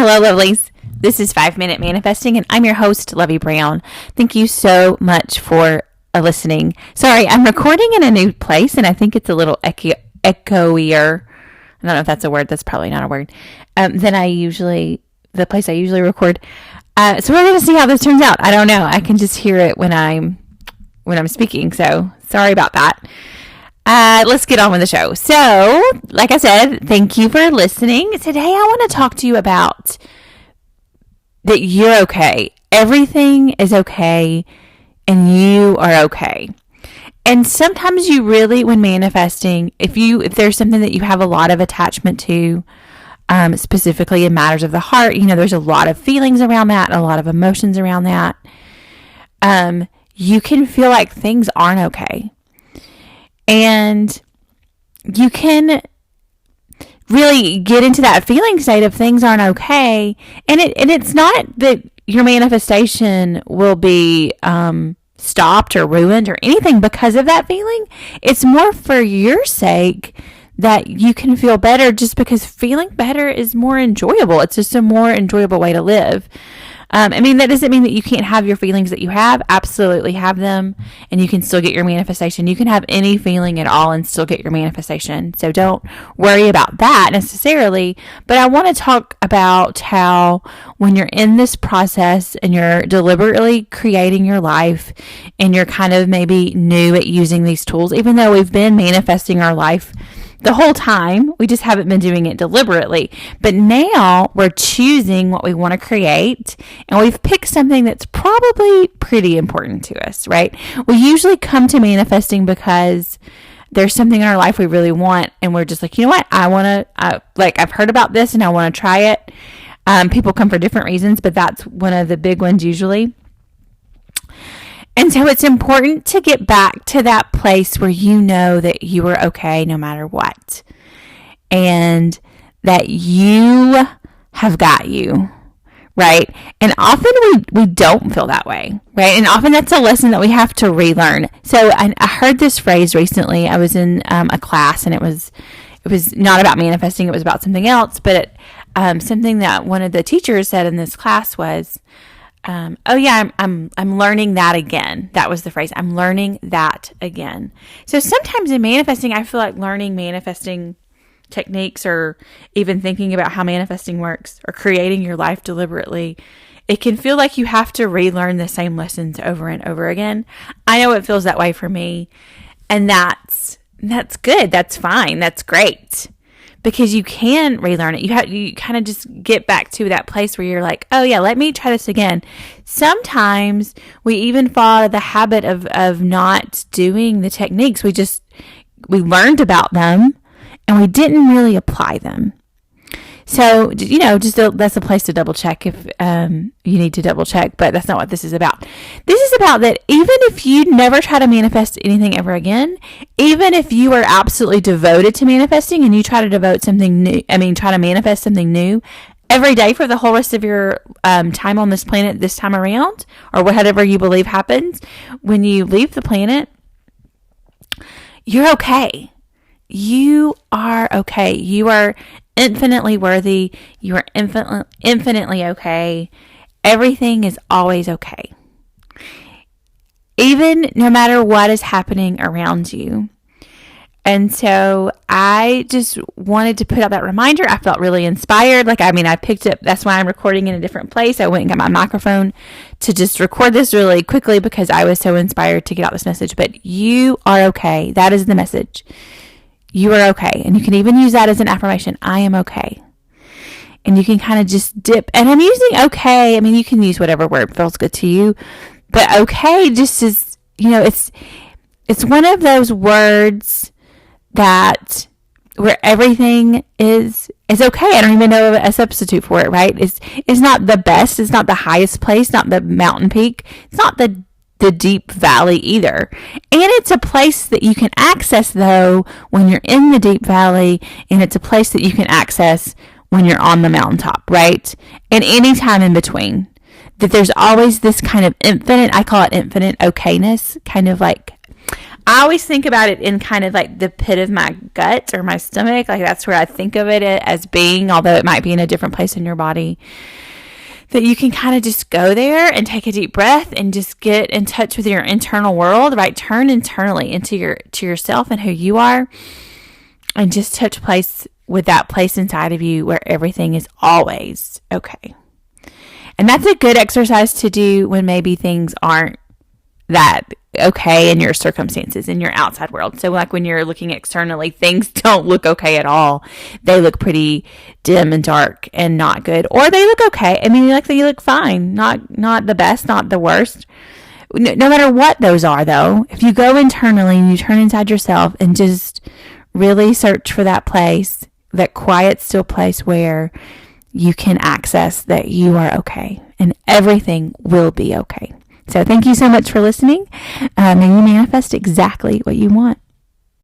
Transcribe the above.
Hello, lovelies. This is 5 Minute Manifesting, and I'm your host, Lovey Brown. Thank you so much for listening. Sorry, I'm recording in a new place, and I think it's a little echoier. I don't know if that's a word. That's probably not a word. Than the place I usually record. So we're going to see how this turns out. I don't know. I can just hear it when I'm speaking. So sorry about that. Let's get on with the show. So, like I said, thank you for listening. Today, I want to talk to you about that you're okay. Everything is okay, and you are okay. And sometimes you really, when manifesting, if there's something that you have a lot of attachment to, specifically in matters of the heart, there's a lot of feelings around that, a lot of emotions around that. You can feel like things aren't okay. And you can really get into that feeling state of things aren't okay. And it's not that your manifestation will be stopped or ruined or anything because of that feeling. It's more for your sake that you can feel better, just because feeling better is more enjoyable. It's just a more enjoyable way to live. That doesn't mean that you can't have your feelings that you have. Absolutely have them, and you can still get your manifestation. You can have any feeling at all and still get your manifestation. So don't worry about that necessarily. But I want to talk about how when you're in this process and you're deliberately creating your life and you're kind of maybe new at using these tools, even though we've been manifesting our life the whole time, we just haven't been doing it deliberately. But now we're choosing what we want to create, and we've picked something that's probably pretty important to us, right? We usually come to manifesting because there's something in our life we really want, and we're just like, you know what? I've heard about this and I want to try it. People come for different reasons, but that's one of the big ones usually. And so it's important to get back to that place where you know that you are okay no matter what. And that you have got you, right? And often we don't feel that way, right? And often that's a lesson that we have to relearn. So I heard this phrase recently. I was in a class, and it was not about manifesting. It was about something else. But something that one of the teachers said in this class was, I'm learning that again. That was the phrase. I'm learning that again. So sometimes in manifesting, I feel like learning manifesting techniques, or even thinking about how manifesting works, or creating your life deliberately, it can feel like you have to relearn the same lessons over and over again. I know it feels that way for me, and that's good. That's fine. That's great. Because you can relearn it. You kind of just get back to that place where you're like, oh yeah, let me try this again. Sometimes we even fall out of the habit of not doing the techniques. We learned about them and we didn't really apply them. So, that's a place to double check if you need to double check, but that's not what this is about. This is about that even if you never try to manifest anything ever again, even if you are absolutely devoted to manifesting and you try to try to manifest something new every day for the whole rest of your time on this planet this time around, or whatever you believe happens, when you leave the planet, you're okay. You are okay. You are infinitely worthy. You are infinitely okay. Everything is always okay. Even no matter what is happening around you. And so I just wanted to put out that reminder. I felt really inspired. I picked up, that's why I'm recording in a different place. I went and got my microphone to just record this really quickly because I was so inspired to get out this message. But you are okay. That is the message. You are okay. And you can even use that as an affirmation. I am okay. And you can kind of just dip. And I'm using okay. You can use whatever word feels good to you. But okay just is, it's one of those words that where everything is okay. I don't even know a substitute for it, right? It's not the best. It's not the highest place, not the mountain peak. It's not the deep valley either. And it's a place that you can access, though, when you're in the deep valley, and it's a place that you can access when you're on the mountaintop, right? And any time in between. That there's always this kind of infinite, I call it infinite okayness, kind of like I always think about it in kind of like the pit of my gut or my stomach. Like that's where I think of it as being, although it might be in a different place in your body. That you can kind of just go there and take a deep breath and just get in touch with your internal world, right? Turn internally to yourself and who you are, and just touch place with that place inside of you where everything is always okay. And that's a good exercise to do when maybe things aren't that okay in your circumstances, in your outside world. So like when you're looking externally, things don't look okay at all. They look pretty dim and dark and not good. Or they look okay. I mean, like they look fine. Not the best, not the worst. No matter what those are, though, if you go internally and you turn inside yourself and just really search for that place, that quiet, still place where you can access that you are okay and everything will be okay. So thank you so much for listening. May you manifest exactly what you want.